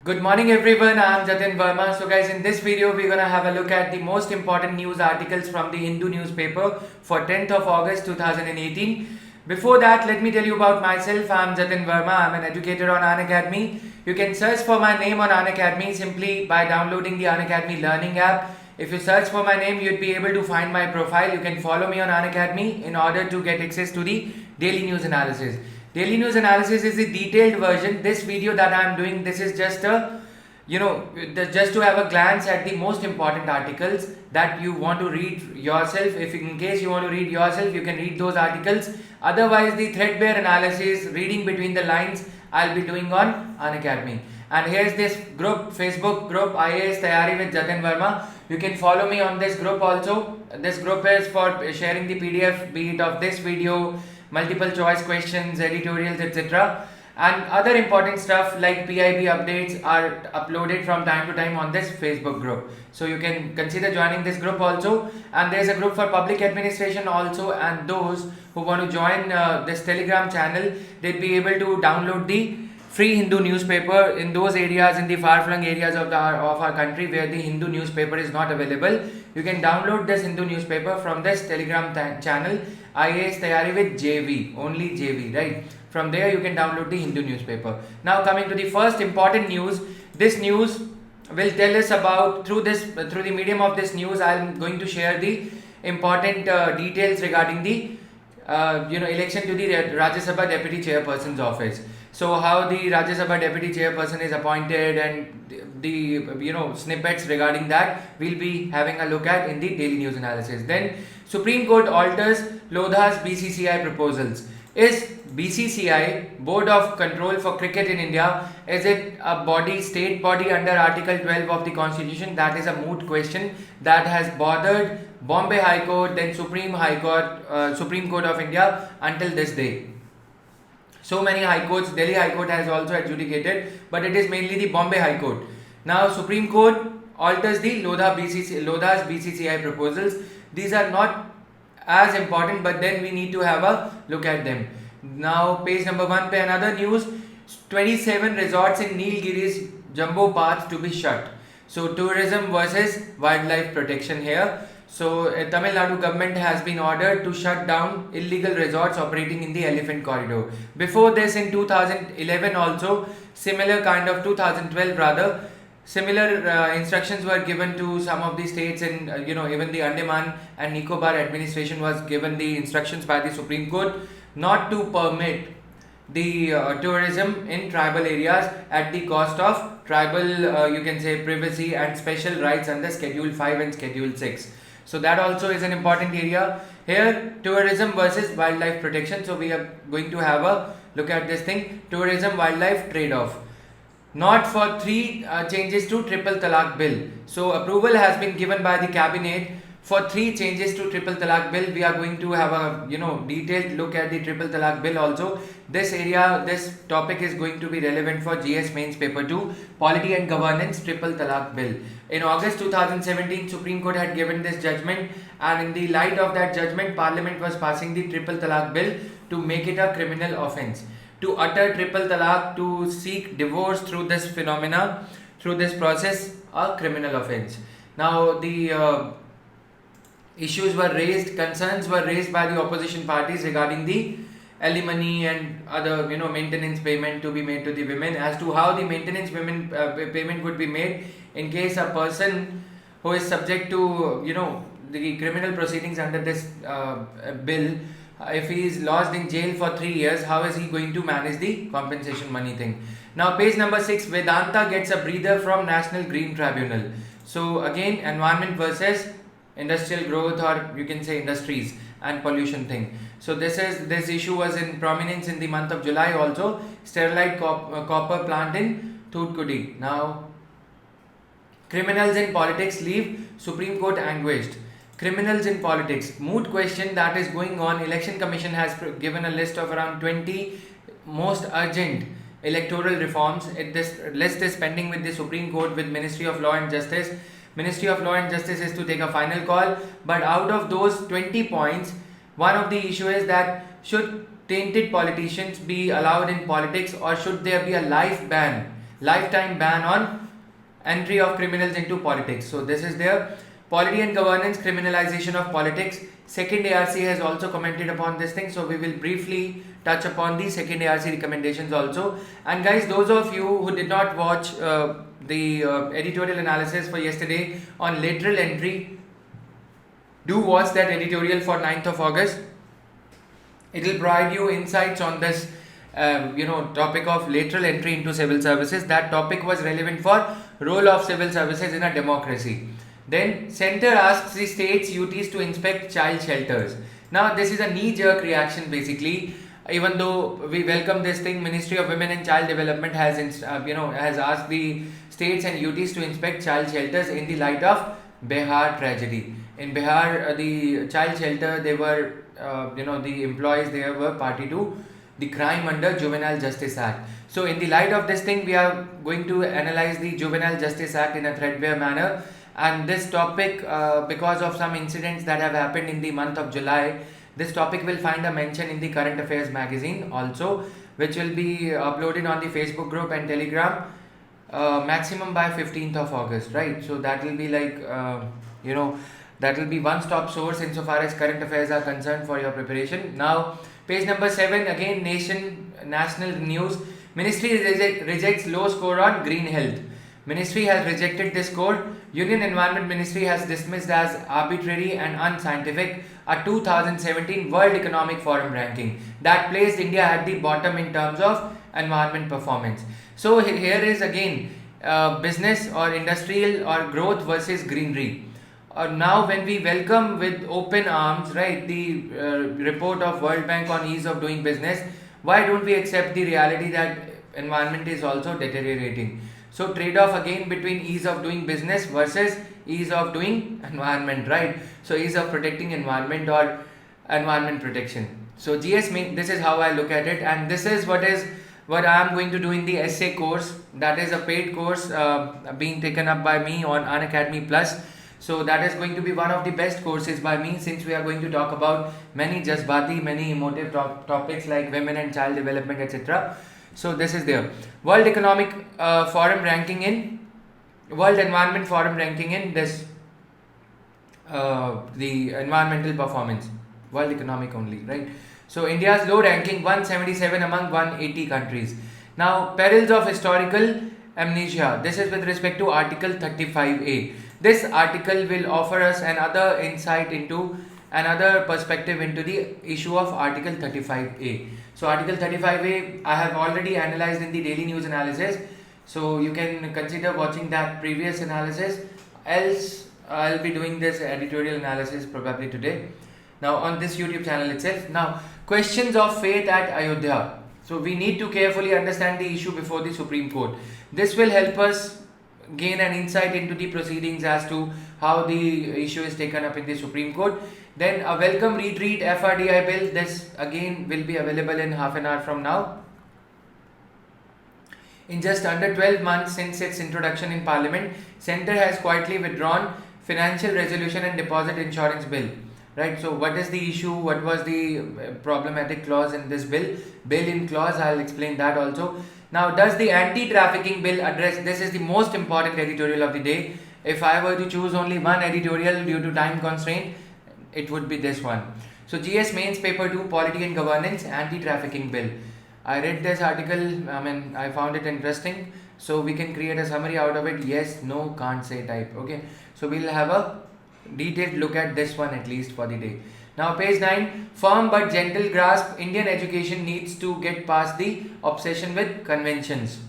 Good morning everyone, I am Jatin Verma. So guys, in this video we're gonna have a look at the most important news articles from the Hindu newspaper for 10th of August 2018. Before that, let me tell you about myself. I am Jatin Verma. I am an educator on Unacademy. You can search for my name on Unacademy simply by downloading the Unacademy Learning app. If you search for my name, you'd be able to find my profile. You can follow me on Unacademy in order to get access to the daily news analysis. Daily news analysis is the detailed version. This video that I am doing, this is just a just to have a glance at the most important articles that you want to read yourself. If in case you want to read yourself, you can read those articles. Otherwise, the threadbare analysis, reading between the lines, I'll be doing on Unacademy. And here's this group, Facebook group, IAS Tayari with Jatin Verma. You can follow me on this group also. This group is for sharing the PDF, be it of this video, multiple choice questions, editorials, etc. And other important stuff like PIB updates are uploaded from time to time on this Facebook group. So you can consider joining this group also. And there's a group for public administration also, and those who want to join this Telegram channel, they'll be able to download the free Hindu newspaper in those areas, in the far-flung areas of our country where the Hindu newspaper is not available. You can download this Hindu newspaper from this Telegram channel, IAS Tayari with JV, only JV, right? From there you can download the Hindu newspaper. Now coming to the first important news. This news will tell us about, through the medium of this news, I am going to share the important details regarding the election to the Rajya Sabha Deputy Chairperson's office. So how the Rajya Sabha Deputy Chairperson is appointed and the snippets regarding that we'll be having a look at in the daily news analysis. Then Supreme Court alters Lodha's BCCI proposals. Is BCCI, Board of Control for Cricket in India, is it a state body under Article 12 of the Constitution? That is a moot question that has bothered Bombay High Court, then Supreme Court of India until this day. So many high courts, Delhi High Court has also adjudicated, but it is mainly the Bombay High Court. Now Supreme Court alters the Lodha's BCCI proposals. These are not as important, but then we need to have a look at them. Now page number 1 pe another news. 27 resorts in Nilgiri's Jumbo Path to be shut. So tourism versus wildlife protection here. So Tamil Nadu government has been ordered to shut down illegal resorts operating in the Elephant Corridor. Before this, in 2011 also, 2012 rather, similar instructions were given to some of the states, and even the Andaman and Nicobar administration was given the instructions by the Supreme Court not to permit the tourism in tribal areas at the cost of tribal privacy and special rights under Schedule 5 and Schedule 6. So that also is an important area. Here, tourism versus wildlife protection. So we are going to have a look at this thing, tourism wildlife trade-off. Not for 3 changes to Triple Talaq Bill. So approval has been given by the cabinet for 3 changes to Triple Talaq Bill. We are going to have a detailed look at the Triple Talaq Bill also. This topic is going to be relevant for GS Mains Paper 2, Polity and Governance Triple Talaq Bill. In August 2017, Supreme Court had given this judgment, and in the light of that judgment, Parliament was passing the Triple Talaq Bill to make it a criminal offence. To utter triple talaq, to seek divorce through this phenomena, through this process, a criminal offence. Now the issues were raised, concerns were raised by the opposition parties regarding the alimony and other maintenance payment to be made to the women, as to how the maintenance payment would be made in case a person who is subject to the criminal proceedings under this bill, if he is lodged in jail for 3 years, how is he going to manage the compensation money thing? Now page number 6, Vedanta gets a breather from National Green Tribunal. So again, environment versus industrial growth, or you can say industries and pollution thing. So this issue was in prominence in the month of July also. Sterilite copper plant in Thoothukudi. Now criminals in politics leave Supreme Court anguished. Criminals in politics, moot question that is going on. Election Commission has given a list of around 20 most urgent electoral reforms. This list is pending with the Supreme Court with Ministry of Law and Justice. Ministry of Law and Justice is to take a final call, but out of those 20 points, one of the issue is that should tainted politicians be allowed in politics, or should there be a life ban lifetime ban on entry of criminals into politics. So this is there. Polity and governance, criminalization of politics. Second ARC has also commented upon this thing, so we will briefly touch upon the second ARC recommendations also. And guys, those of you who did not watch the editorial analysis for yesterday on lateral entry, do watch that editorial for 9th of August. It will provide you insights on this topic of lateral entry into civil services. That topic was relevant for role of civil services in a democracy. Then center asks the states UTs to inspect child shelters. Now this is a knee-jerk reaction basically. Even though we welcome this thing, Ministry of Women and Child Development has asked the states and UTs to inspect child shelters in the light of Bihar tragedy. In Bihar, the child shelter, they were the employees there were party to the crime under Juvenile Justice Act. So in the light of this thing, we are going to analyze the Juvenile Justice Act in a threadbare manner. And this topic, because of some incidents that have happened in the month of July, this topic will find a mention in the Current Affairs magazine also, which will be uploaded on the Facebook group and Telegram maximum by 15th of August, right? So that will be like, that will be one-stop source insofar as current affairs are concerned for your preparation. Now, page number 7, again, national news. Ministry rejects low score on green health. Ministry has rejected this score. Union Environment Ministry has dismissed as arbitrary and unscientific a 2017 World Economic Forum ranking that placed India at the bottom in terms of environment performance. So here is again business or industrial or growth versus greenery. Now when we welcome with open arms, right, the report of World Bank on ease of doing business, why don't we accept the reality that environment is also deteriorating? So trade-off again between ease of doing business versus ease of doing environment, right? So ease of protecting environment or environment protection. So GS this is how I look at it, and this is what I am going to do in the essay course. That is a paid course being taken up by me on Unacademy Plus. So that is going to be one of the best courses by me, since we are going to talk about many jazbati, many emotive topics like women and child development, etc. So this is there. World Economic Forum ranking in World Environment Forum ranking in this the environmental performance. World Economic only, right? So India's low ranking, 177 among 180 countries. Now perils of historical amnesia. This is with respect to Article 35A. This article will offer us another insight into another perspective into the issue of Article 35A. So Article 35A I have already analyzed in the daily news analysis, so you can consider watching that previous analysis, else I'll be doing this editorial analysis probably today. Now on this YouTube channel itself. Now questions of faith at Ayodhya. So we need to carefully understand the issue before the Supreme Court. This will help us gain an insight into the proceedings as to how the issue is taken up in the Supreme Court. Then a welcome retreat FRDI bill. This again will be available in half an hour from now. In just under 12 months since its introduction in Parliament, Centre has quietly withdrawn Financial Resolution and Deposit Insurance Bill. Right, so what is the issue? What was the problematic clause in this bill? Bail-in clause, I'll explain that also. Now, does the anti-trafficking bill address, this is the most important editorial of the day. If I were to choose only one editorial due to time constraint, it would be this one. So, GS Mains Paper 2, Polity and Governance, Anti-Trafficking Bill. I read this article, I found it interesting. So, we can create a summary out of it. Yes, no, can't say type. Okay, so we'll have a detailed look at this one at least for the day. Now page 9, firm but gentle grasp, Indian education needs to get past the obsession with conventions.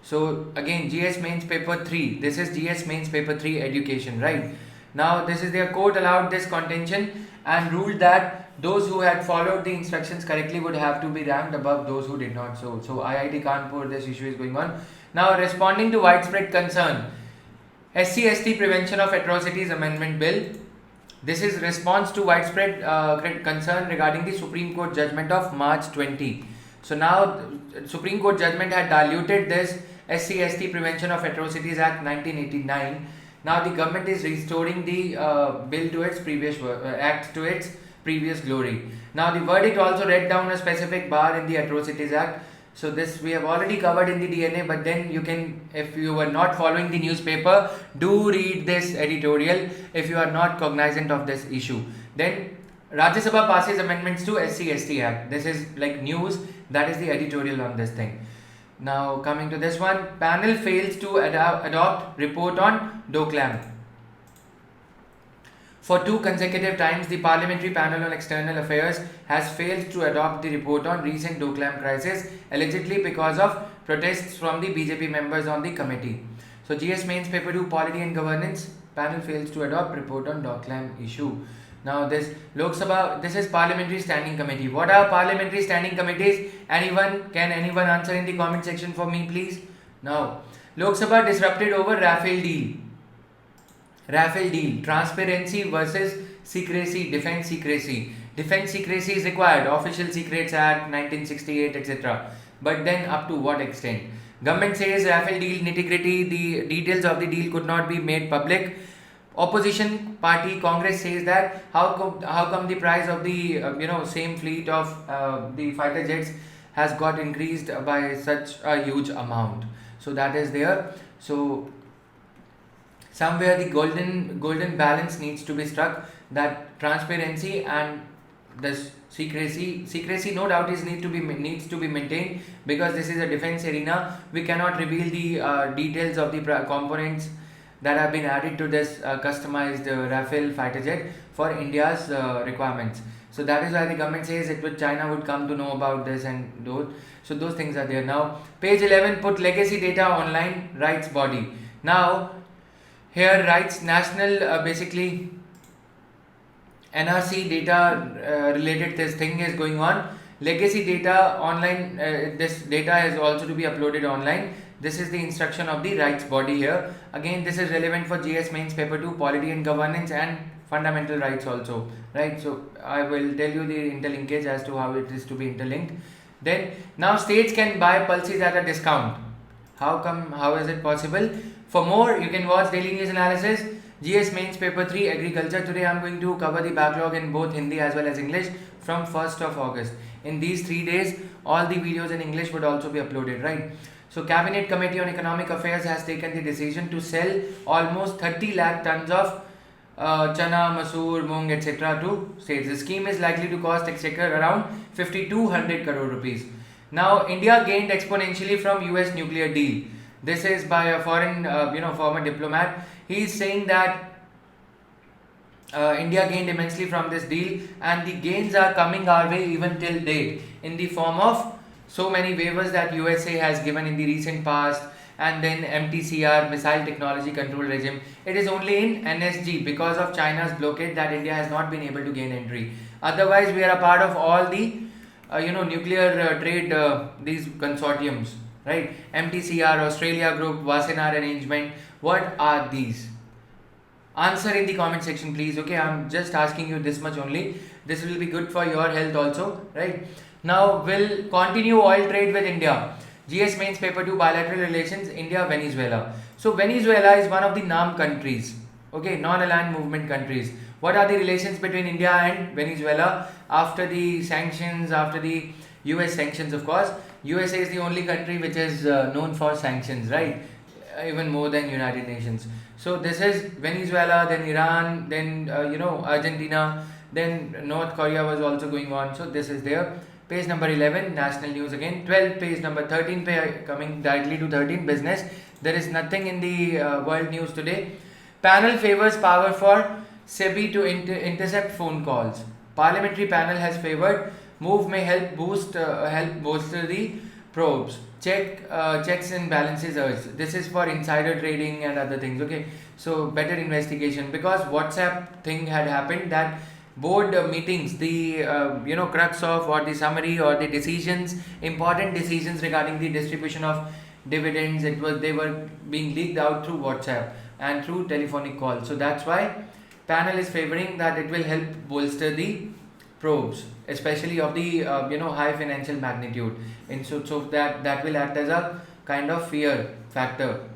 So again, GS Mains Paper 3, this is GS Mains Paper 3 education, right? Now this is their court allowed this contention and ruled that those who had followed the instructions correctly would have to be ranked above those who did not so. So IIT Kanpur, this issue is going on. Now responding to widespread concern, SC/ST Prevention of Atrocities Amendment Bill. This is response to widespread concern regarding the Supreme Court judgment of March 20. So now Supreme Court judgment had diluted this SC/ST Prevention of Atrocities Act 1989. Now the government is restoring the bill to its previous act to its previous glory. Now the verdict also read down a specific bar in the Atrocities Act. So this we have already covered in the DNA, but then you can, if you were not following the newspaper, do read this editorial if you are not cognizant of this issue. Then Rajya Sabha passes amendments to SC/ST Act. This is like news. That is the editorial on this thing. Now coming to this one, panel fails to adopt report on Doklam. For 2 consecutive times, the Parliamentary Panel on External Affairs has failed to adopt the report on recent Doklam crisis, allegedly because of protests from the BJP members on the committee. So GS Mains Paper 2 Polity and Governance, panel fails to adopt report on Doklam issue. Now this Lok Sabha, this is Parliamentary Standing Committee. What are Parliamentary Standing Committees? Can anyone answer in the comment section for me, please? Now, Lok Sabha disrupted over Rafale deal. Rafale deal, transparency versus secrecy, defense secrecy. Defense secrecy is required, Official Secrets Act 1968, etc. But then up to what extent? Government says Rafale deal nitty-gritty, the details of the deal could not be made public. Opposition party Congress says that how come the price of the same fleet of the fighter jets has got increased by such a huge amount. So that is there. So somewhere the golden balance needs to be struck, that transparency and this secrecy no doubt needs to be maintained, because this is a defense arena. We cannot reveal the details of the components that have been added to this customized Rafale fighter jet for India's requirements. So that is why the government says China would come to know about this, and those things are there. Now page 11, put legacy data online, rights body. Now here rights national basically NRC data related this thing is going on. Legacy data online, this data is also to be uploaded online. This is the instruction of the rights body here. Again, this is relevant for GS Mains Paper 2 Polity and Governance and Fundamental Rights also, right? So I will tell you the interlinkage as to how it is to be interlinked. Then now states can buy pulses at a discount. How is it possible? For more, you can watch Daily News Analysis, GS Mains Paper 3 Agriculture. Today I am going to cover the backlog in both Hindi as well as English from 1st of August. In these 3 days, all the videos in English would also be uploaded, right? So Cabinet Committee on Economic Affairs has taken the decision to sell almost 30 lakh tons of chana, masoor, mung, etc. to states. The scheme is likely to cost exchequer around 5,200 crore rupees. Now India gained exponentially from US nuclear deal. This is by a foreign, former diplomat. He is saying that India gained immensely from this deal, and the gains are coming our way even till date in the form of so many waivers that USA has given in the recent past, and then MTCR, Missile Technology Control Regime. It is only in NSG because of China's blockade that India has not been able to gain entry. Otherwise, we are a part of all the nuclear trade these consortiums, right? MTCR, Australia Group, Wassenaar Arrangement. What are these? Answer in the comment section, please. Okay, I'm just asking you this much only. This will be good for your health also, right? Now we'll continue oil trade with India. GS Mains Paper 2 Bilateral Relations, India Venezuela. So Venezuela is one of the NAM countries, okay, non-aligned movement countries. What are the relations between India and Venezuela after the sanctions, after the US sanctions? Of course, USA is the only country which is known for sanctions, right? Even more than United Nations. So this is Venezuela, then Iran, then Argentina, then North Korea was also going on. So this is there. Page number 11, national news again. 12, page number 13, coming directly to 13, business. There is nothing in the world news today. Panel favors power for SEBI to intercept phone calls. Parliamentary panel has favored move may help bolster the probes. Checks and balances urged. This is for insider trading and other things. Okay, so better investigation, because WhatsApp thing had happened that board meetings, the crux of or the summary or the decisions, important decisions regarding the distribution of dividends, they were being leaked out through WhatsApp and through telephonic calls. So that's why panel is favoring that it will help bolster the probes, especially of the high financial magnitude, and so that will act as a kind of fear factor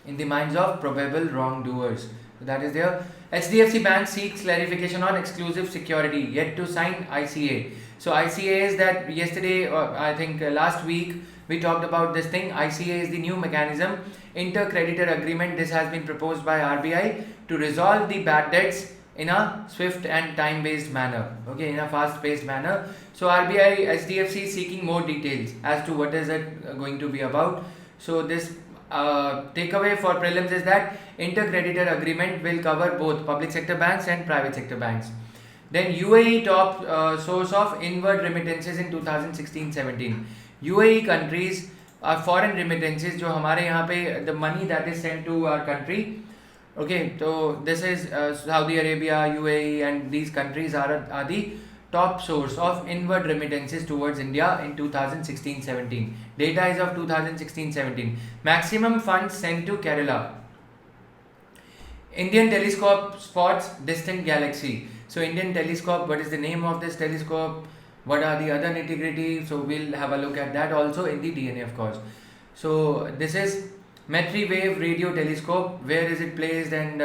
in the minds of probable wrongdoers, So that is there. HDFC Bank seeks clarification on exclusive security, yet to sign ICA. So ICA is that yesterday, or I think last week, we talked about this thing. ICA is the new mechanism, inter-creditor agreement. This has been proposed by RBI to resolve the bad debts in a swift and time-based manner. Okay, in a fast-paced manner. So RBI, HDFC is seeking more details as to what is it going to be about. So this takeaway for prelims is that inter-creditor agreement will cover both public sector banks and private sector banks. Then UAE top source of inward remittances in 2016-17. UAE countries are foreign remittances जो हमारे यहाँ पे the money that is sent to our country. Okay, so this is Saudi Arabia, UAE, and these countries are the top source of inward remittances towards India in 2016-17. Data is of 2016-17. Maximum funds sent to Kerala. Indian telescope spots distant galaxy. So Indian telescope, what is the name of this telescope? What are the other nitty-gritty? So we'll have a look at that also in the DNA, of course. So this is Metri Wave Radio Telescope. Where is it placed and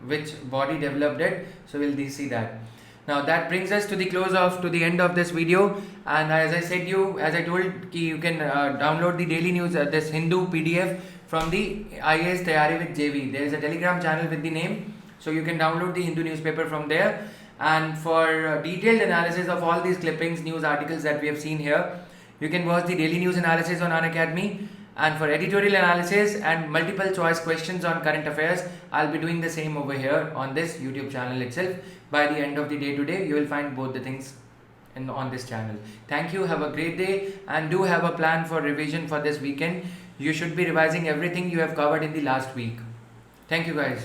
which body developed it? So we'll see that. Now that brings us to the end of this video, and as I told you can download the daily news, this Hindu PDF from the IAS Tayari with JV. There is a Telegram channel with the name, so you can download the Hindu newspaper from there. And for detailed analysis of all these clippings, news articles that we have seen here, you can watch the daily news analysis on Unacademy. And for editorial analysis and multiple choice questions on current affairs, I'll be doing the same over here on this YouTube channel itself. By the end of the day today, you will find both the things on this channel. Thank you, have a great day, and do have a plan for revision for this weekend. You should be revising everything you have covered in the last week. Thank you guys.